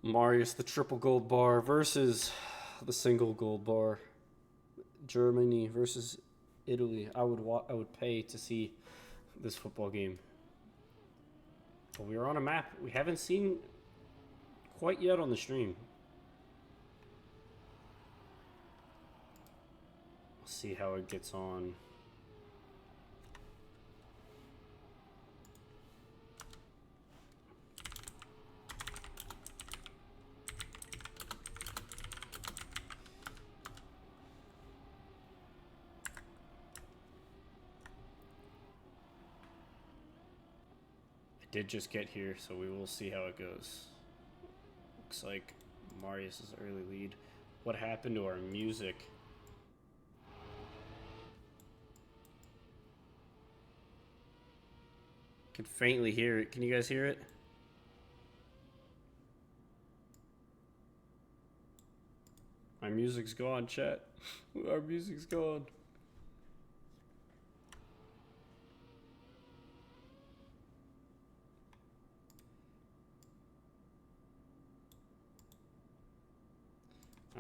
Marius, the triple gold bar versus the single gold bar. Germany versus Italy. I would pay to see this football game. But we are on a map we haven't seen quite yet on the stream. Let's see how it gets on. Did just get here, so we will see how it goes. Looks like Marius' early lead. What happened to our music? Can faintly hear it. Can you guys hear it? My music's gone, chat. Our music's gone.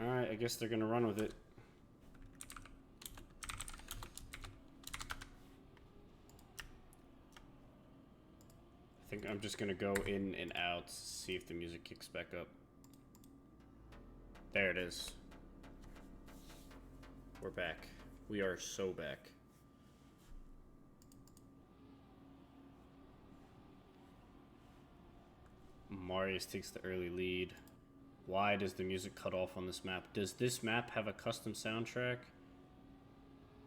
Alright, I guess they're gonna run with it. I think I'm just gonna go in and out, see if the music kicks back up. There it is. We're back. We are so back. Marius takes the early lead. Why does the music cut off on this map? Does this map have a custom soundtrack?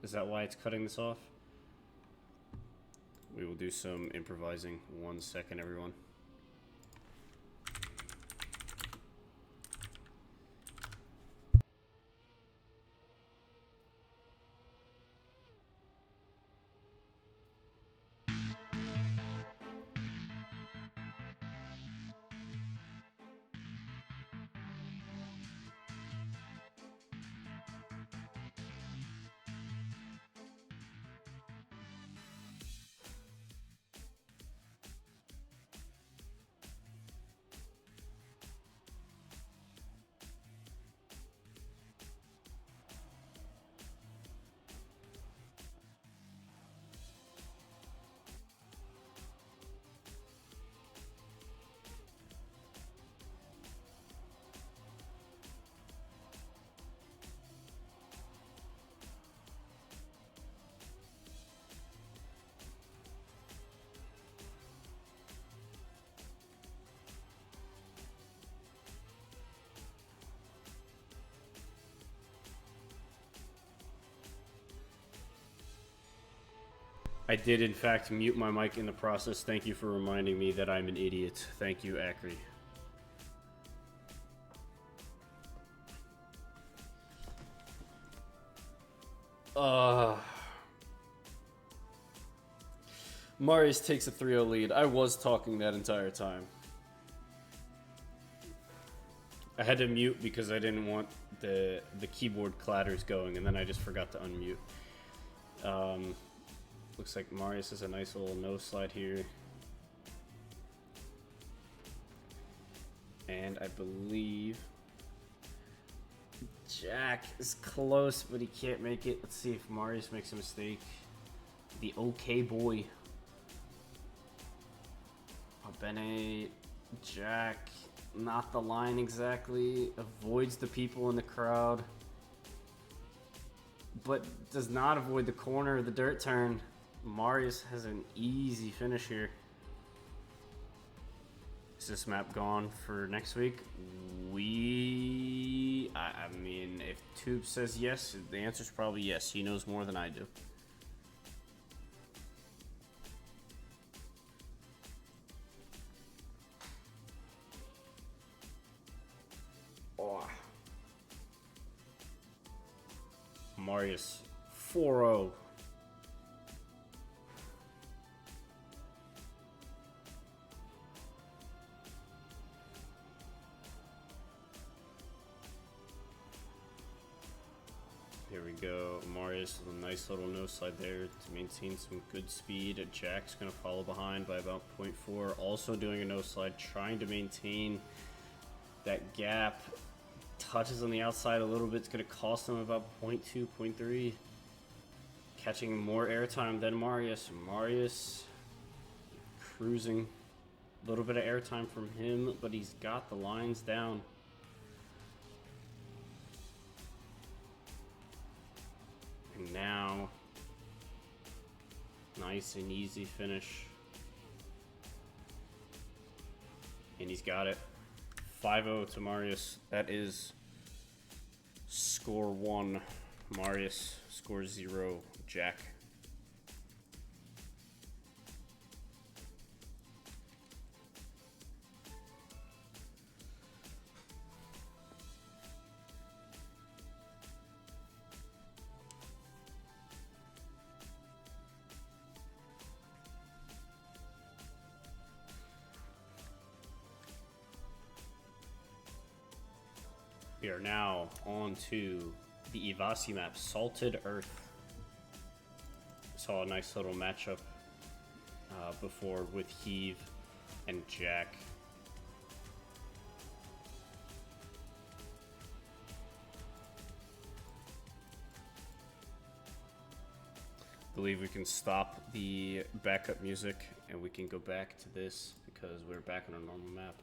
Is that why it's cutting this off? We will do some improvising. 1 second, everyone. I did, in fact, mute my mic in the process. Thank you for reminding me that I'm an idiot. Thank you, Acri. Marius takes a 3-0 lead. I was talking that entire time. I had to mute because I didn't want the keyboard clatters going, and then I just forgot to unmute. Looks like Marius has a nice little nose slide here. And I believe Jack is close, but he can't make it. Let's see if Marius makes a mistake. The okay boy. Bene, Jack, not the line exactly. Avoids the people in the crowd. But does not avoid the corner of the dirt turn. Marius has an easy finish here. Is this map gone for next week? I mean, if Tube says yes, the answer's probably yes. He knows more than I do. Oh. Marius, 4-0. Here we go. Marius with a nice little nose slide there to maintain some good speed. Jack's going to follow behind by about 0.4. Also doing a nose slide, trying to maintain That gap touches on the outside a little bit. It's going to cost him about 0.2, 0.3. Catching more airtime than Marius. Marius cruising. A little bit of airtime from him, but he's got the lines down. And now, nice and easy finish. And he's got it. 5-0 to Marius. That is score 1. Marius, score 0. Jack. We are now on to the Ivasi map, Salted Earth. Saw a nice little matchup before with Heave and Jack. I believe we can stop the backup music and we can go back to this because we're back on a normal map.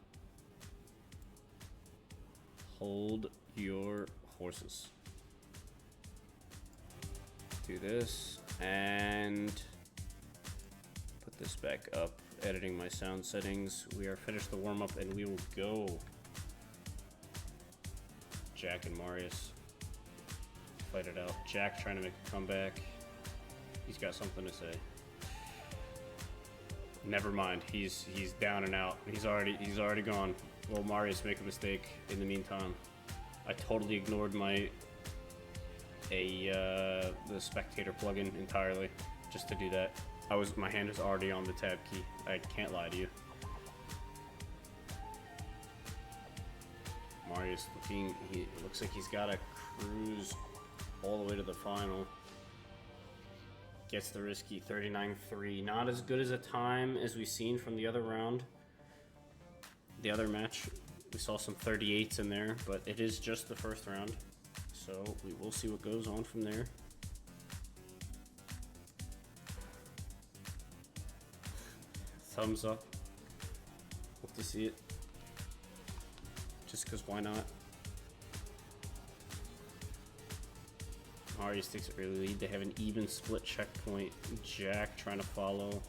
Hold your horses. Do this and put this back up. Editing my sound settings. We are finished the warm-up and we will go. Jack and Marius fight it out. Jack trying to make a comeback. He's got something to say. Never mind. He's down and out. He's already gone. Will Marius make a mistake in the meantime? I totally ignored the spectator plugin entirely just to do that. My hand was already on the tab key. I can't lie to you. Marius it looks like he's got to cruise all the way to the final. Gets the risky 39-3. Not as good as a time as we've seen from the other round. The other match, we saw some 38s in there, but it is just the first round. So we will see what goes on from there. Thumbs up. Hope to see it. Just because why not? Marius takes an early lead. They have an even split checkpoint. Jack trying to follow.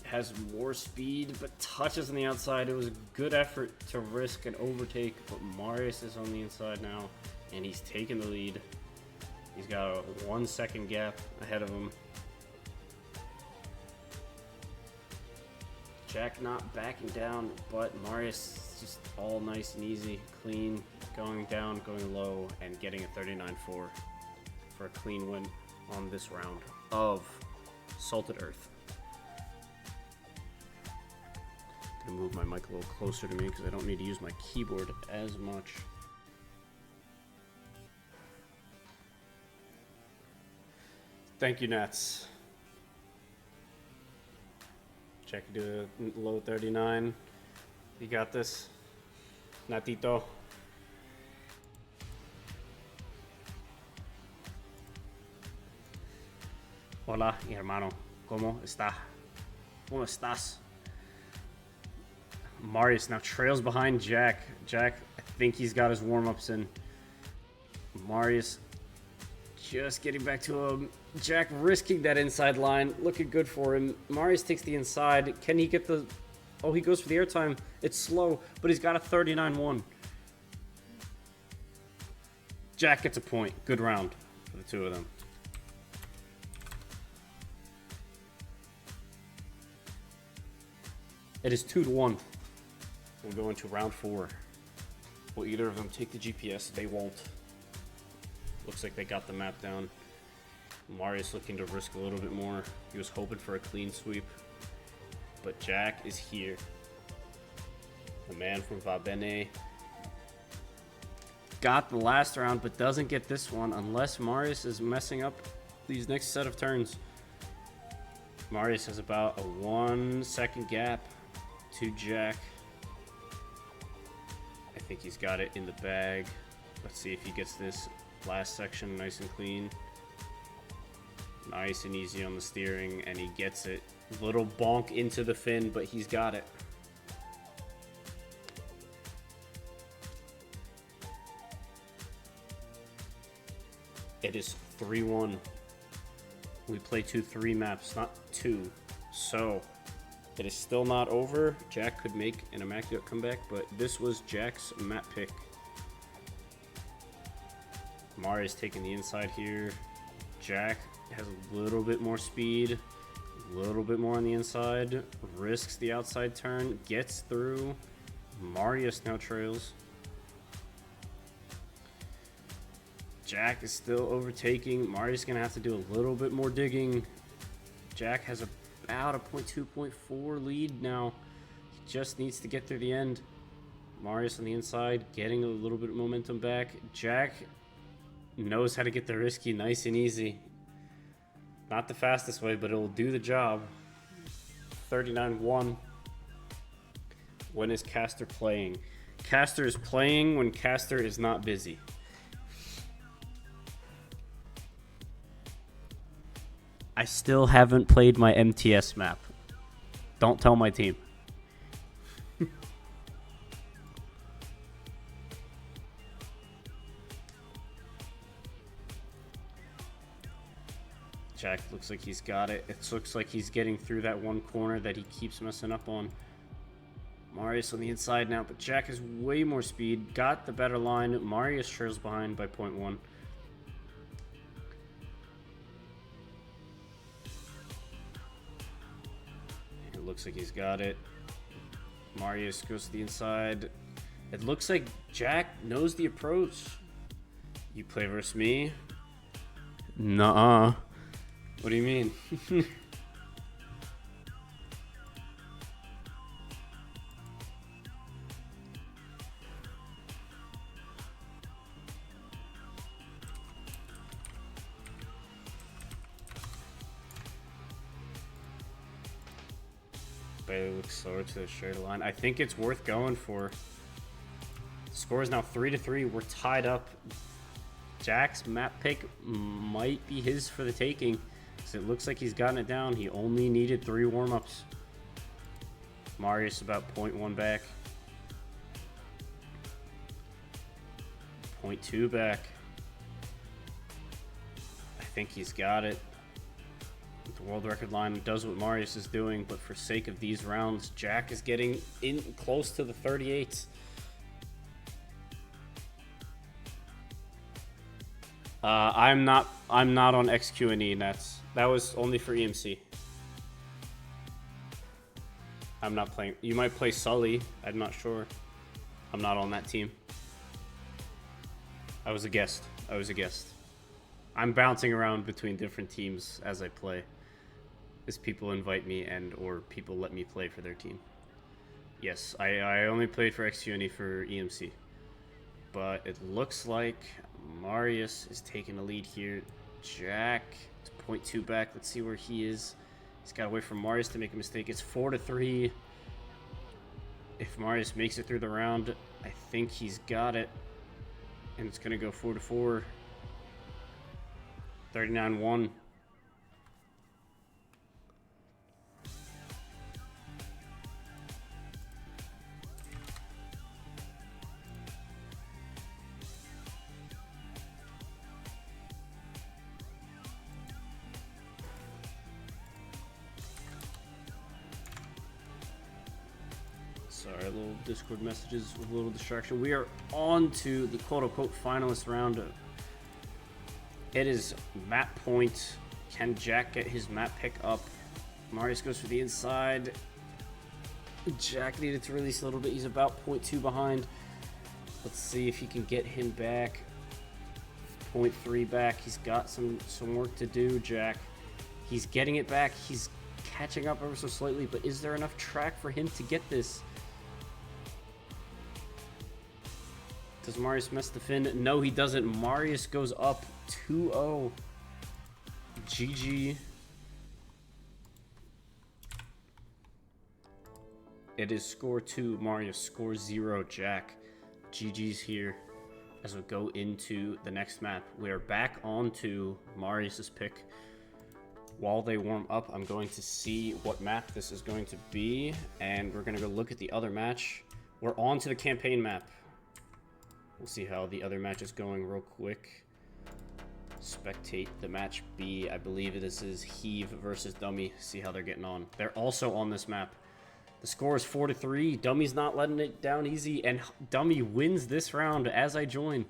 Has more speed, but touches on the outside. It was a good effort to risk an overtake, but Marius is on the inside now, and he's taking the lead. He's got a 1 second gap ahead of him. Jack not backing down, but Marius just all nice and easy, clean, going down, going low, and getting a 39-4 for a clean win on this round of Salted Earth. Gonna move my mic a little closer to me because I don't need to use my keyboard as much. Thank you, Nats. Check, do a low 39. You got this, Natito. Hola, mi hermano. ¿Cómo está? ¿Cómo estás? Marius now trails behind Jack. Jack, I think he's got his warm-ups in. Marius just getting back to him. Jack risking that inside line. Looking good for him. Marius takes the inside. Can he get the... Oh, he goes for the airtime. It's slow, but he's got a 39-1. Jack gets a point. Good round for the two of them. It is 2-1. We'll go into round 4. Will either of them take the GPS? They won't. Looks like they got the map down. Marius looking to risk a little bit more. He was hoping for a clean sweep. But Jack is here. The man from Va Bene. Got the last round, but doesn't get this one unless Marius is messing up these next set of turns. Marius has about a 1 second gap to Jack. I think he's got it in the bag. Let's see if he gets this last section nice and clean. Nice and easy on the steering, and he gets it. Little bonk into the fin, but he's got it. It is 3-1. We play 2-3 maps, not 2. So, it is still not over. Jack could make an immaculate comeback, but this was Jack's map pick. Marius taking the inside here. Jack has a little bit more speed, a little bit more on the inside, risks the outside turn, gets through. Marius now trails. Jack is still overtaking. Marius is going to have to do a little bit more digging. Jack has about a 0.2, 0.4 lead now. He just needs to get through the end. Marius on the inside, getting a little bit of momentum back. Jack knows how to get the risky nice and easy. Not the fastest way, but it'll do the job. 39-1. When is Caster playing? Caster is playing when Caster is not busy. I still haven't played my MTS map. Don't tell my team. Jack looks like he's got it. It looks like he's getting through that one corner that he keeps messing up on. Marius on the inside now, but Jack has way more speed. Got the better line. Marius trails behind by 0.1. It looks like he's got it. Marius goes to the inside. It looks like Jack knows the approach. You play versus me? Nuh-uh. What do you mean? Bailey looks slower to the straight line. I think it's worth going for. The score is now 3-3. We're tied up. Jack's map pick might be his for the taking. It looks like he's gotten it down. He only needed 3 warm-ups. Marius about 0.1 back. 0.2 back. I think he's got it. The world record line does what Marius is doing, but for sake of these rounds, Jack is getting in close to the 38s. I'm not on XQ&E, and that was only for EMC. I'm not playing. You might play Sully. I'm not sure. I'm not on that team. I was a guest. I'm bouncing around between different teams as I play, as people invite me and or people let me play for their team. Yes, I only played for XQ&E for EMC, but it looks like Marius is taking a lead here. Jack is 0.2 back. Let's see where he is. He's got to wait for Marius to make a mistake. It's 4-3. If Marius makes it through the round, I think he's got it. And it's going to go 4-4. 39-1. Sorry, little Discord messages, a little distraction. We are on to the quote-unquote finalist round. It is map point. Can Jack get his map pick up? Marius goes for the inside. Jack needed to release a little bit. He's about 0.2 behind. Let's see if he can get him back. 0.3 back. He's got some work to do, Jack. He's getting it back. He's catching up ever so slightly, but is there enough track for him to get this? Does Marius mess the fin? No, he doesn't. Marius goes up 2-0. GG. It is score 2, Marius. Score 0, Jack. GG's here as we go into the next map. We are back onto Marius's pick. While they warm up, I'm going to see what map this is going to be, and we're going to go look at the other match. We're on to the campaign map. We'll see how the other match is going real quick. Spectate the match B. I believe this is Heave versus Dummy. See how they're getting on. They're also on this map. The score is 4-3. Dummy's not letting it down easy, and Dummy wins this round as I join.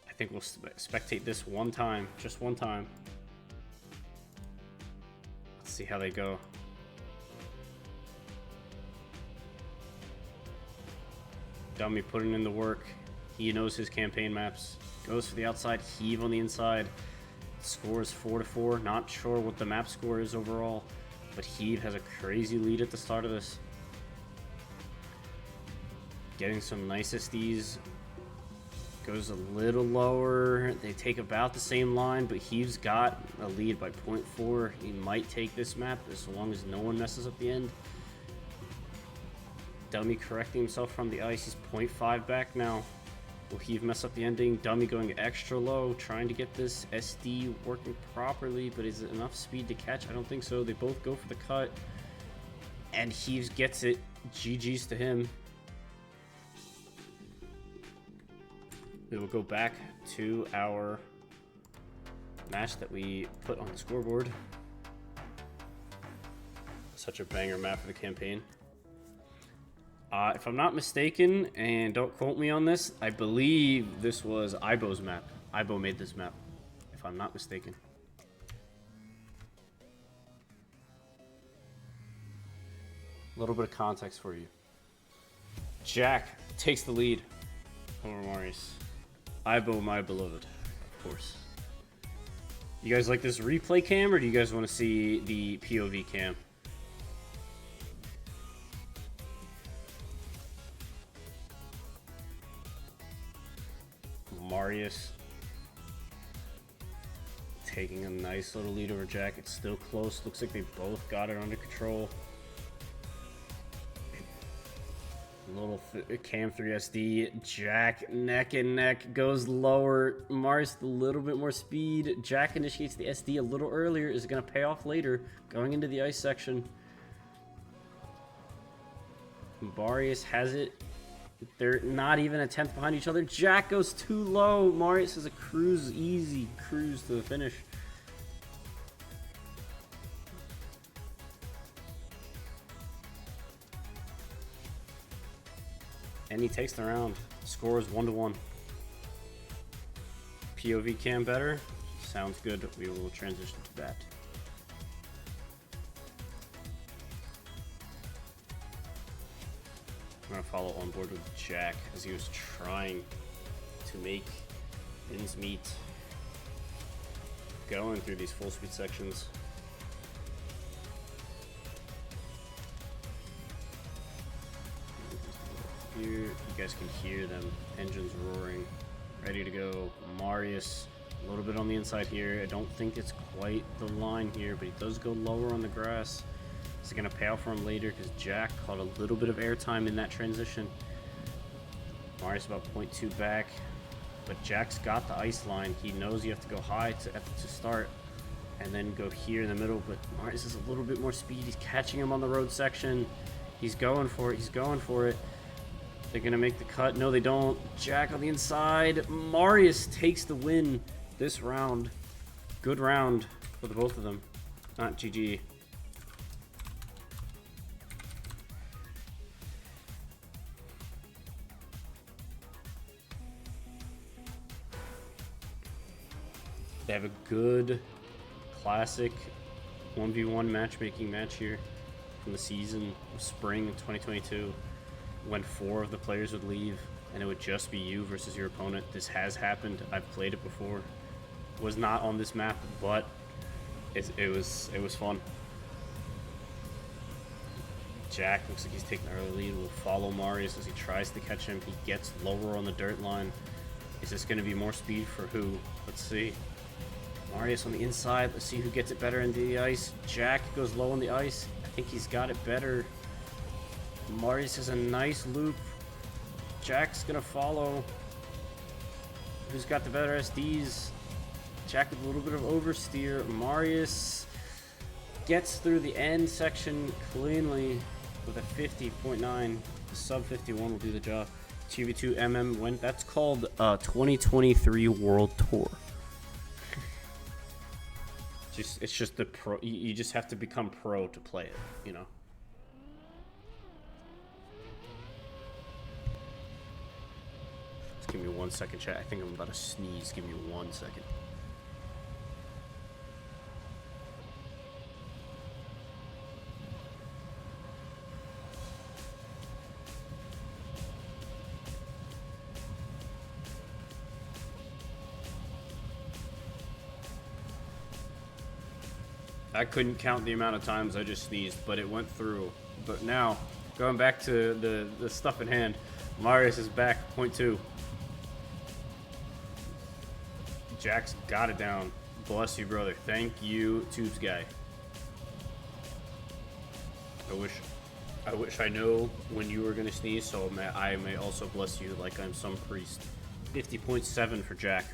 I think we'll spectate this one time, just one time. Let's see how they go. Dummy putting in the work. He knows his campaign maps. Goes for the outside, Heave on the inside. Score is 4-4. Not sure what the map score is overall, but Heave has a crazy lead at the start of this. Getting some nice SDs. Goes a little lower. They take about the same line, but Heave's got a lead by 0.4. He might take this map as long as no one messes up the end. Dummy correcting himself from the ice. He's 0.5 back now. Will Heave mess up the ending? Dummy going extra low, trying to get this SD working properly, but is it enough speed to catch? I don't think so. They both go for the cut, and Heaves gets it. GG's to him. We will go back to our match that we put on the scoreboard. Such a banger map for the campaign. If I'm not mistaken, and don't quote me on this, I believe this was Ibo's map. Ibo made this map, if I'm not mistaken. A little bit of context for you. Jack takes the lead over Marius. Ibo, my beloved, of course. You guys like this replay cam, or do you guys want to see the POV cam? Marius taking a nice little lead over Jack. It's still close. Looks like they both got it under control. Little cam 3 SD. Jack neck and neck, goes lower. Marius a little bit more speed. Jack initiates the SD a little earlier. Is going to pay off later going into the ice section. Marius has it. They're not even a tenth behind each other. Jack goes too low. Marius has a cruise, easy cruise to the finish. And he takes the round. Score is 1-1. POV cam better? Sounds good. We will transition to that. I'm going to follow on board with Jack as he was trying to make ends meet going through these full speed sections. Here, you guys can hear them engines roaring, ready to go. Marius a little bit on the inside here. I don't think it's quite the line here, but he does go lower on the grass. It's going to pay off for him later because Jack caught a little bit of airtime in that transition. Marius about 0.2 back, but Jack's got the ice line. He knows you have to go high to start and then go here in the middle, but Marius has a little bit more speed. He's catching him on the road section. He's going for it. He's going for it. They're going to make the cut. No, they don't. Jack on the inside. Marius takes the win this round. Good round for the both of them. Not GG. They have a good classic 1v1 matchmaking match here from the season of spring of 2022 when 4 of the players would leave and it would just be you versus your opponent. This has happened. I've played it before. It was not on this map, but it was fun. Jack looks like he's taking the early lead. Will follow Marius as he tries to catch him. He gets lower on the dirt line. Is this going to be more speed for who? Let's see. Marius on the inside. Let's see who gets it better into the ice. Jack goes low on the ice. I think he's got it better. Marius has a nice loop. Jack's gonna follow. Who's got the better SDs? Jack with a little bit of oversteer. Marius gets through the end section cleanly with a 50.9. The sub 51 will do the job. TV2 MM went. That's called 2023 World Tour. It's just the pro. You just have to become pro to play it, you know. Just give me 1 second, chat. I think I'm about to sneeze. Give me 1 second. I couldn't count the amount of times I just sneezed, but it went through. But now, going back to the stuff in hand, Marius is back, point 2. Jack's got it down. Bless you, brother. Thank you, Tubes guy. I wish I know when you were gonna sneeze, so I may also bless you like I'm some priest. 50.7 for Jack.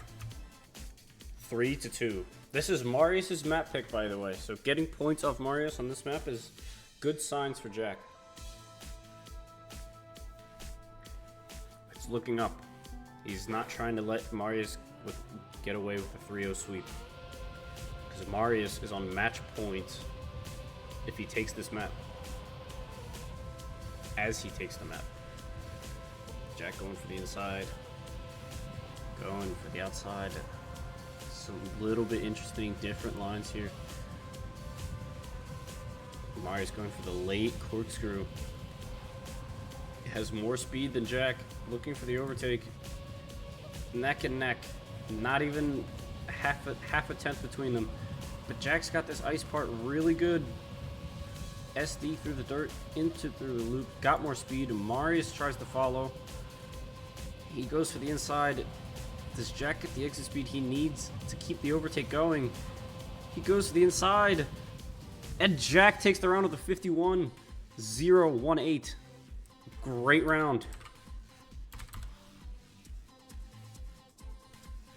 3-2. This is Marius's map pick, by the way. So getting points off Marius on this map is good signs for Jack. It's looking up. He's not trying to let Marius get away with a 3-0 sweep. Because Marius is on match point if he takes this map. As he takes the map. Jack going for the inside. Going for the outside. A little bit interesting, different lines here. Marius going for the late corkscrew. He has more speed than Jack, looking for the overtake. Neck and neck, not even half a tenth between them. But Jack's got this ice part really good. SD through the dirt, through the loop, got more speed. Marius tries to follow. He goes for the inside. Does Jack get the exit speed he needs to keep the overtake going? He goes to the inside. And Jack takes the round with a 51-0-1-8. Great round.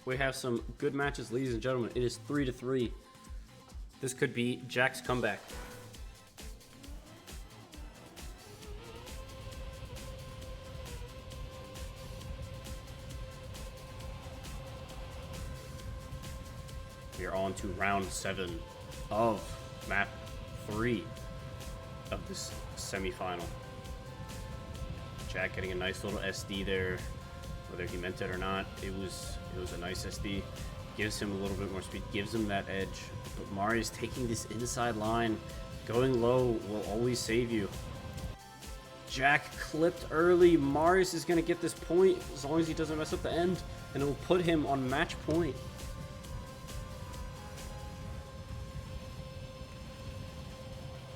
We have some good matches, ladies and gentlemen. It is 3-3. This could be Jack's comeback. We are on to round 7 of map 3 of this semifinal. Jack getting a nice little SD there, whether he meant it or not. It was a nice SD. Gives him a little bit more speed, gives him that edge. But Marius taking this inside line, going low will always save you. Jack clipped early. Marius is going to get this point as long as he doesn't mess up the end, and it will put him on match point.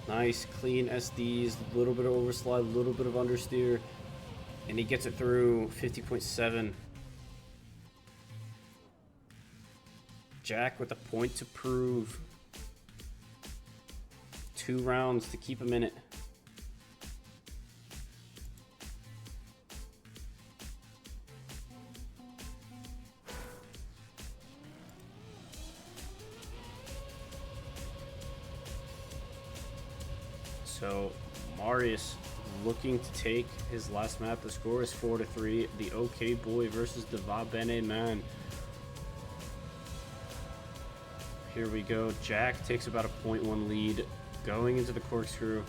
Nice, clean SDs, a little bit of overslide, a little bit of understeer, and he gets it through 50.7. Jack with a point to prove. 2 rounds to keep him in it. So Marius looking to take his last map. The score is 4-3. The OK Boy versus the Va Bene Man. Here we go. Jack takes about a 0.1 lead going into the corkscrew.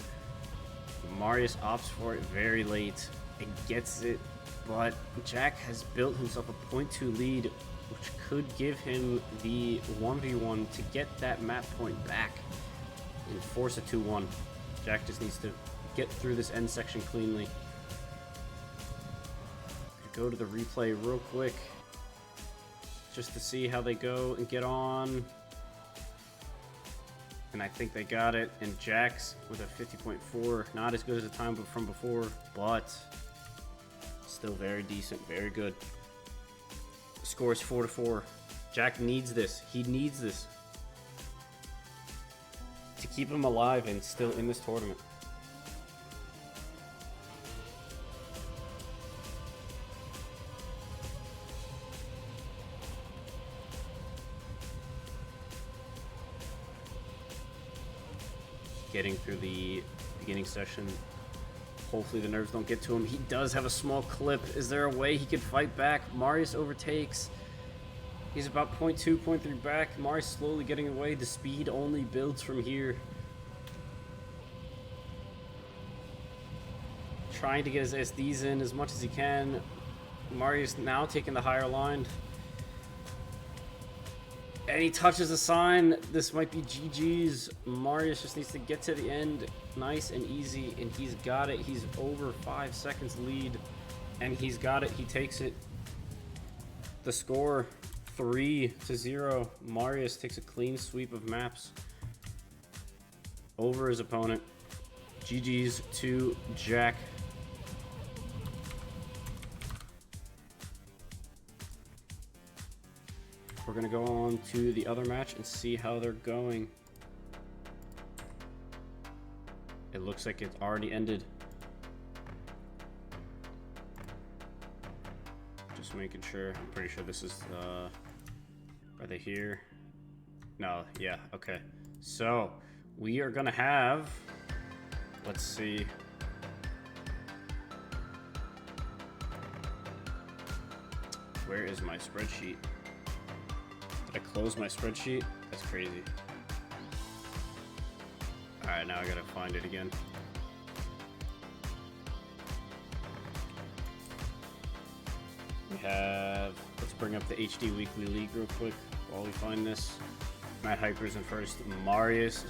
Marius opts for it very late and gets it, but Jack has built himself a 0.2 lead, which could give him the 1v1 to get that map point back and force a 2-1. Jack just needs to get through this end section cleanly. Go to the replay real quick just to see how they go and get on. And I think they got it. And Jack's with a 50.4. Not as good as the time from before, but still very decent, very good. The score is 4-4. Jack needs this. He needs this to keep him alive and still in this tournament. getting through the beginning session. Hopefully the nerves don't get to him. He does have a small clip. Is there a way he could fight back? Marius overtakes. He's about 0.2, 0.3 back. Marius slowly getting away. The speed only builds from here. Trying to get his SDs in as much as he can. Marius now taking the higher line. And he touches the sign. This might be GG's. Marius just needs to get to the end nice and easy, and he's got it. He's over 5 seconds lead, and he's got it. He takes it. The score 3-0. Marius takes a clean sweep of maps over his opponent. GG's to Jack. We're going to go on to the other match and see how they're going. It looks like it's already ended. Just making sure. I'm pretty sure this is, are they here? No, yeah, okay. So, we are going to have, let's see. Where is my spreadsheet? Did I close my spreadsheet? That's crazy. Alright, now I gotta find it again. We have, let's bring up the HD Weekly League real quick while we find this. Matt Hyper's in first. Marius,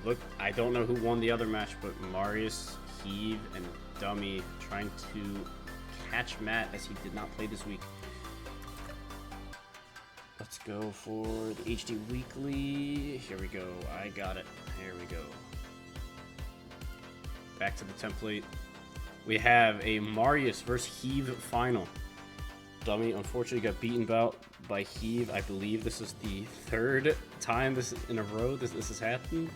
look, I don't know who won the other match, but Marius, Heave, and Dummy trying to catch Matt as he did not play this week. Let's go for the HD Weekly. Here we go. I got it. Here we go. Back to the template. We have a Marius versus Heave final. Dummy unfortunately got beaten by Heave. I believe this is the third time this in a row this has happened.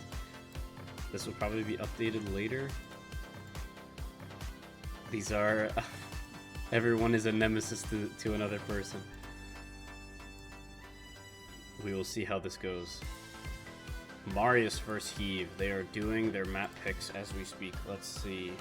This will probably be updated later. These are... everyone is a nemesis to another person. We will see how this goes. Marius versus Heave. They are doing their map picks as we speak. Let's see.